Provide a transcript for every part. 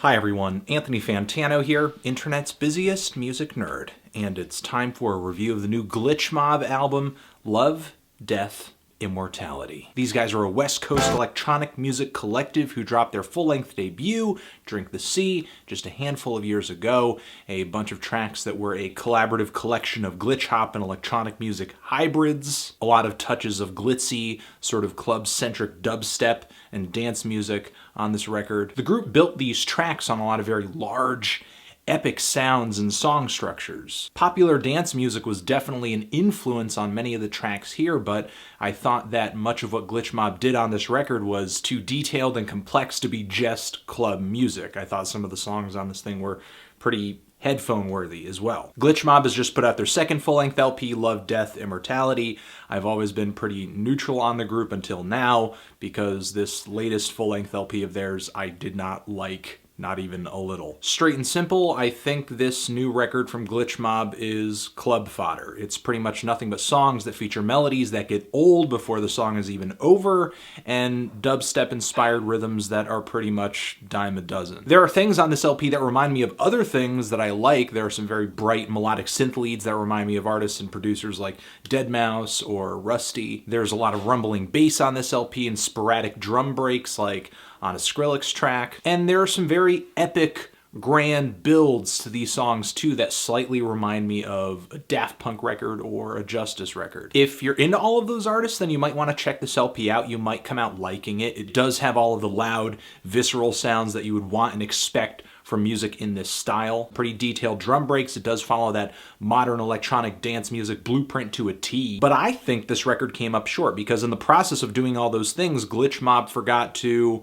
Hi everyone, Anthony Fantano here, internet's busiest music nerd, and it's time for a review of the new Glitch Mob album, Love, Death, Immortality. These guys are a West Coast electronic music collective who dropped their full-length debut, Drink the Sea, just a handful of years ago, a bunch of tracks that were a collaborative collection of glitch hop and electronic music hybrids, a lot of touches of glitzy, sort of club-centric dubstep and dance music on this record. The group built these tracks on a lot of very large, epic sounds and song structures. Popular dance music was definitely an influence on many of the tracks here, but I thought that much of what Glitch Mob did on this record was too detailed and complex to be just club music. I thought some of the songs on this thing were pretty headphone worthy as well. Glitch Mob has just put out their second full-length LP, Love, Death, Immortality. I've always been pretty neutral on the group until now because this latest full-length LP of theirs I did not like, not even a little. Straight and simple, I think this new record from Glitch Mob is club fodder. It's pretty much nothing but songs that feature melodies that get old before the song is even over, and dubstep-inspired rhythms that are pretty much dime a dozen. There are things on this LP that remind me of other things that I like. There are some very bright melodic synth leads that remind me of artists and producers like deadmau5 or Rusty. There's a lot of rumbling bass on this LP and sporadic drum breaks like on a Skrillex track. And there are some very epic, grand builds to these songs too that slightly remind me of a Daft Punk record or a Justice record. If you're into all of those artists, then you might want to check this LP out. You might come out liking it. It does have all of the loud, visceral sounds that you would want and expect from music in this style. Pretty detailed drum breaks. It does follow that modern electronic dance music blueprint to a T. But I think this record came up short because in the process of doing all those things, Glitch Mob forgot to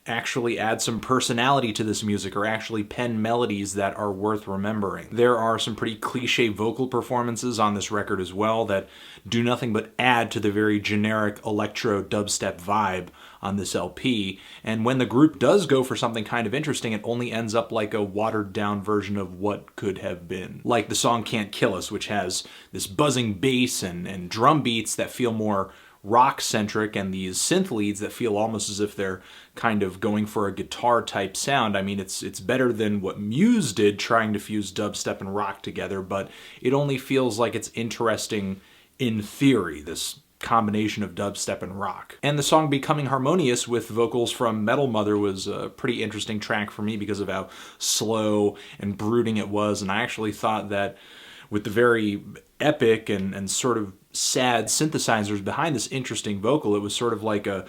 actually add some personality to this music or actually pen melodies that are worth remembering. There are some pretty cliche vocal performances on this record as well that do nothing but add to the very generic electro dubstep vibe on this LP. And when the group does go for something kind of interesting, it only ends up like a watered down version of what could have been. Like the song Can't Kill Us, which has this buzzing bass and drum beats that feel more rock-centric and these synth leads that feel almost as if they're kind of going for a guitar-type sound. I mean, it's better than what Muse did trying to fuse dubstep and rock together, but it only feels like it's interesting in theory, this combination of dubstep and rock. And the song Becoming Harmonious with vocals from Metal Mother was a pretty interesting track for me because of how slow and brooding it was, and I actually thought that with the very epic and sort of sad synthesizers behind this interesting vocal, it was sort of like a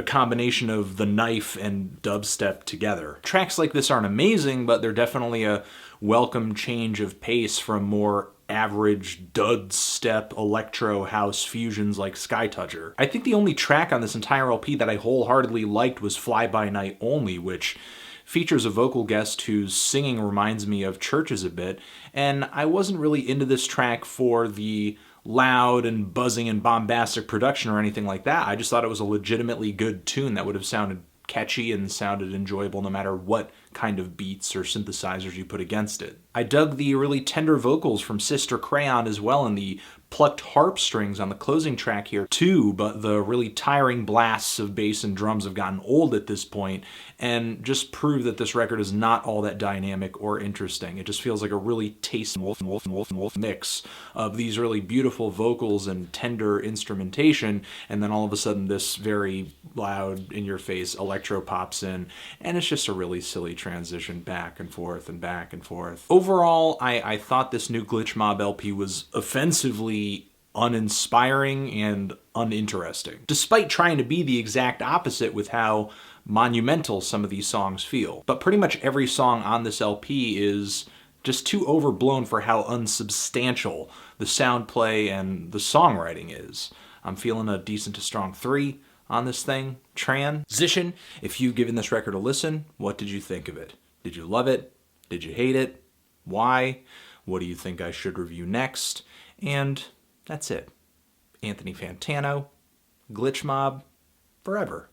combination of The Knife and dubstep together. Tracks like this aren't amazing, but they're definitely a welcome change of pace from more average dubstep electro house fusions like Skytoucher. I think the only track on this entire LP that I wholeheartedly liked was Fly By Night Only, which features a vocal guest whose singing reminds me of Churches a bit, and I wasn't really into this track for the loud and buzzing and bombastic production or anything like that. I just thought it was a legitimately good tune that would have sounded catchy and sounded enjoyable no matter what kind of beats or synthesizers you put against it. I dug the really tender vocals from Sister Crayon as well, and the plucked harp strings on the closing track here too, but the really tiring blasts of bass and drums have gotten old at this point and just prove that this record is not all that dynamic or interesting. It just feels like a really tasteful mix of these really beautiful vocals and tender instrumentation, and then all of a sudden this very loud, in-your-face electro pops in, and it's just a really silly transition back and forth and back and forth. Overall, I thought this new Glitch Mob LP was offensively uninspiring and uninteresting, despite trying to be the exact opposite with how monumental some of these songs feel. But pretty much every song on this LP is just too overblown for how unsubstantial the sound play and the songwriting is. I'm feeling a decent to strong 3 on this thing. Transition, if you've given this record a listen, what did you think of it? Did you love it? Did you hate it? Why? What do you think I should review next? And that's it. Anthony Fantano, Glitch Mob, forever.